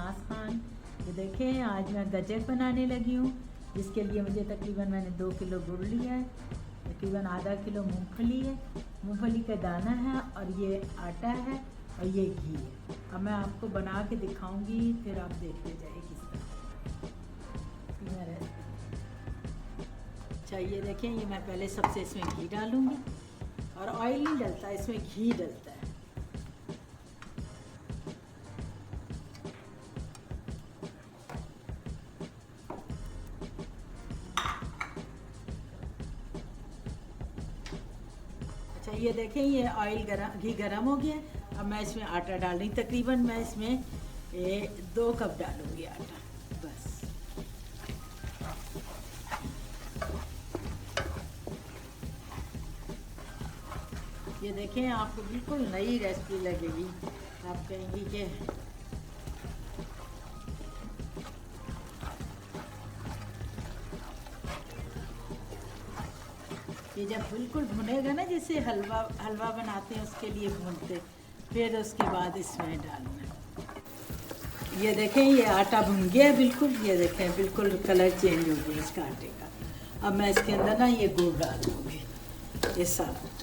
शहनाज खान। ये देखें, आज मैं गजक बनाने लगी हूँ, जिसके लिए मुझे तकरीबन मैंने 2 किलो गुड़ लिया है, तकरीबन आधा किलो मूंगफली है, मूंगफली का दाना है, और ये आटा है और ये घी है। अब मैं आपको बना के दिखाऊंगी, फिर आप देखते जाइए किस तरह। अच्छा, ये देखें, ये मैं पहले सबसे इसमें घी डालूंगी, और ऑयल नहीं डलता, इसमें घी डलता है। अच्छा, ये देखें, ये ऑयल घी गरम हो गया। अब मैं इसमें आटा डाल रही, तकरीबन मैं इसमें 2 कप डालूंगी आटा, बस। ये देखें, आपको बिल्कुल नई रेसिपी लगेगी, आप कहेंगी कि ये जब बिल्कुल भुनेगा ना, जैसे हलवा बनाते हैं उसके लिए भूनते, फिर उसके बाद इसमें डालना। ये देखें, ये आटा भुन गया बिल्कुल, ये देखें बिल्कुल कलर चेंज हो गया इसका आटे का। अब मैं इसके अंदर ना ये गुड़ डाल दूँगी, ये सारा।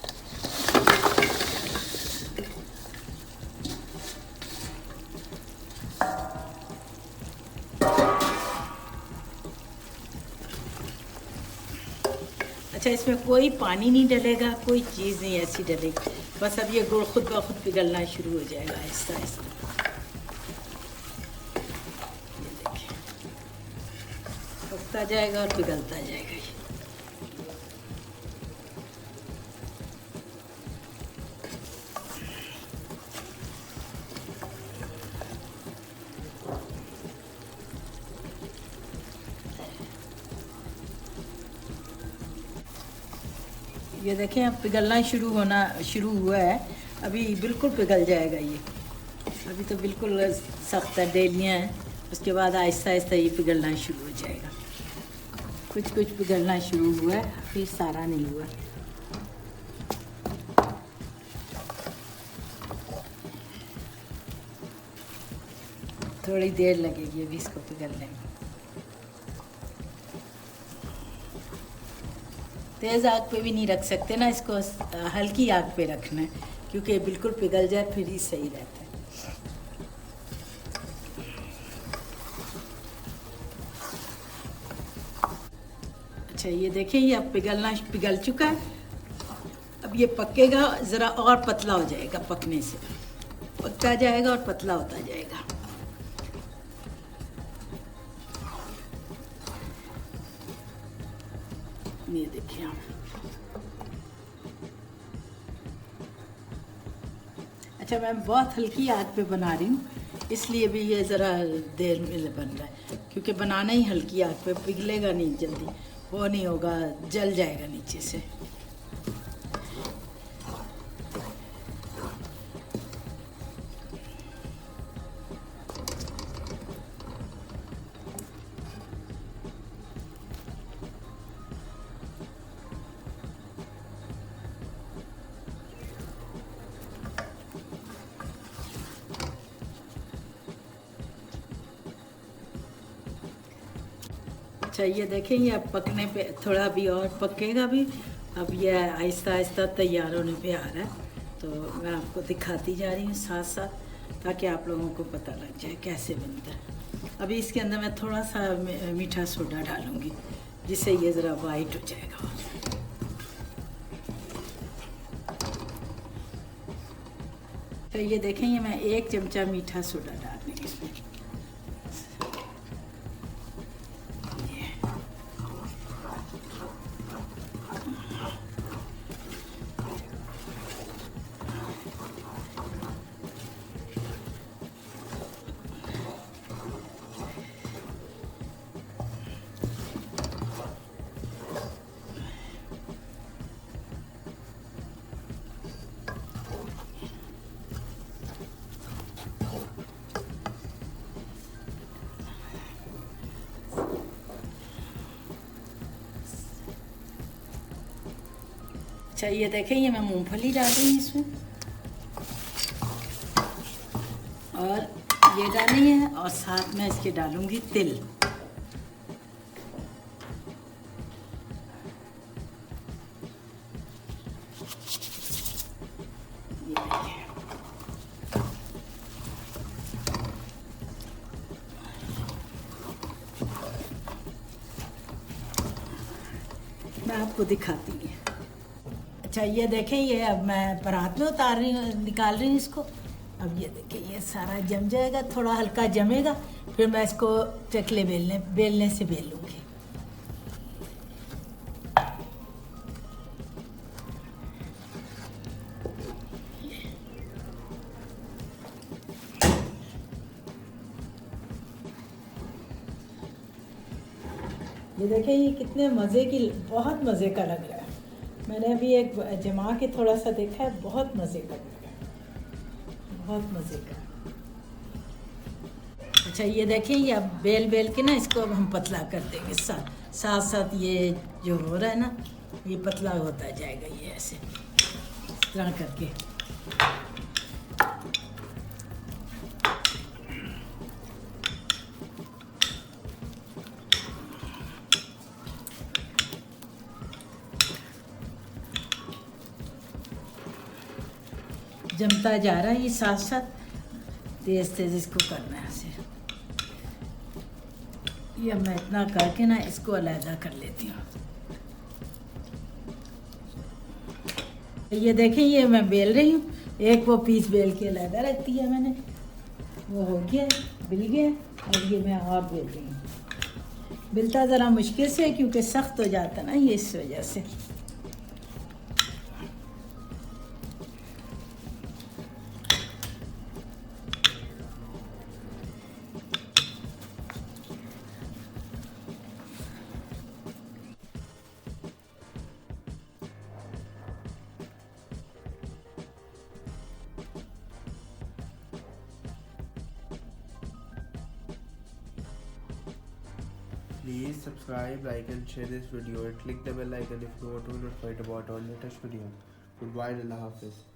अच्छा, इसमें कोई पानी नहीं डलेगा, कोई चीज़ नहीं ऐसी डलेगी, बस अब ये गुड़ खुद ब खुद पिघलना शुरू हो जाएगा आहिस्ता आहिस्ता। ये देखिए, पकता जाएगा और पिघलता जाएगा। ये देखें, अब पिघलना शुरू हुआ है, अभी बिल्कुल पिघल जाएगा ये। अभी तो बिल्कुल सख्त है, डेलियाँ हैं, उसके बाद आहिस्ता आहिस्ता ये पिघलना शुरू हो जाएगा। कुछ कुछ पिघलना शुरू हुआ है, फिर सारा नहीं हुआ। थोड़ी देर लगेगी अभी इसको पिघलने में। तेज़ आग पे भी नहीं रख सकते ना इसको, हल्की आग पे रखना है, क्योंकि बिल्कुल पिघल जाए फिर ही सही रहता है। अच्छा, ये देखिए, ये अब पिघल चुका है। अब ये पकेगा, ज़रा और पतला हो जाएगा, पकने से पकता जाएगा और पतला होता जाएगा। ये देखिए आप। अच्छा, मैं बहुत हल्की आग पे बना रही हूँ, इसलिए भी ये ज़रा देर में बन रहा है, क्योंकि बनाना ही हल्की आग पे, पिघलेगा नहीं जल्दी, वो नहीं होगा, जल जाएगा नीचे से। अच्छा, ये देखें, ये अब पकने पे थोड़ा भी और पकेगा भी। अब ये आहिस्ता आहिस्ता तैयार होने पे आ रहा है, तो मैं आपको दिखाती जा रही हूँ साथ साथ, ताकि आप लोगों को पता लग जाए कैसे बनता है। अभी इसके अंदर मैं थोड़ा सा मीठा सोडा डालूँगी, जिससे ये ज़रा वाइट हो जाएगा। तो ये देखें, ये मैं 1 चमचा मीठा सोडा डाल रही हूँ इसमें। अच्छा, ये देखें, ये मैं मूंगफली डाल रही हूँ इसमें, और ये डालनी है और साथ में इसके डालूंगी तिल। ये देखिए, मैं आपको दिखाती हूँ। अच्छा ये देखें, ये अब मैं परात में उतार रही हूँ, निकाल रही हूँ इसको। अब ये देखें, ये सारा जम जाएगा, थोड़ा हल्का जमेगा, फिर मैं इसको चकले बेलने से बेल लूँगी। ये देखें, ये कितने मज़े की, बहुत मज़े का लग रहा है। मैंने अभी एक जमा के थोड़ा सा देखा है, बहुत मज़े का लग रहा है, बहुत मज़े का। अच्छा ये देखें, ये अब बेल के ना इसको अब हम पतला कर देंगे, साथ साथ ये जो हो रहा है ना, ये पतला होता जाएगा, ये ऐसे इस तरह करके। जमता जा रहा है ये साथ साथ, तेज इसको करना है ऐसे। ये मैं इतना करके ना इसको अलग कर लेती हूँ। ये देखें, ये मैं बेल रही हूँ, एक वो पीस बेल के अलग रख दिया मैंने, वो हो गया, बिल गया। और ये मैं और बेल रही हूँ। बिलता ज़रा मुश्किल से क्योंकि सख्त हो जाता ना ये, इस वजह से। Please subscribe, like and share this video and click the bell icon if you want to be notified about our latest video. Goodbye and Allah Hafiz.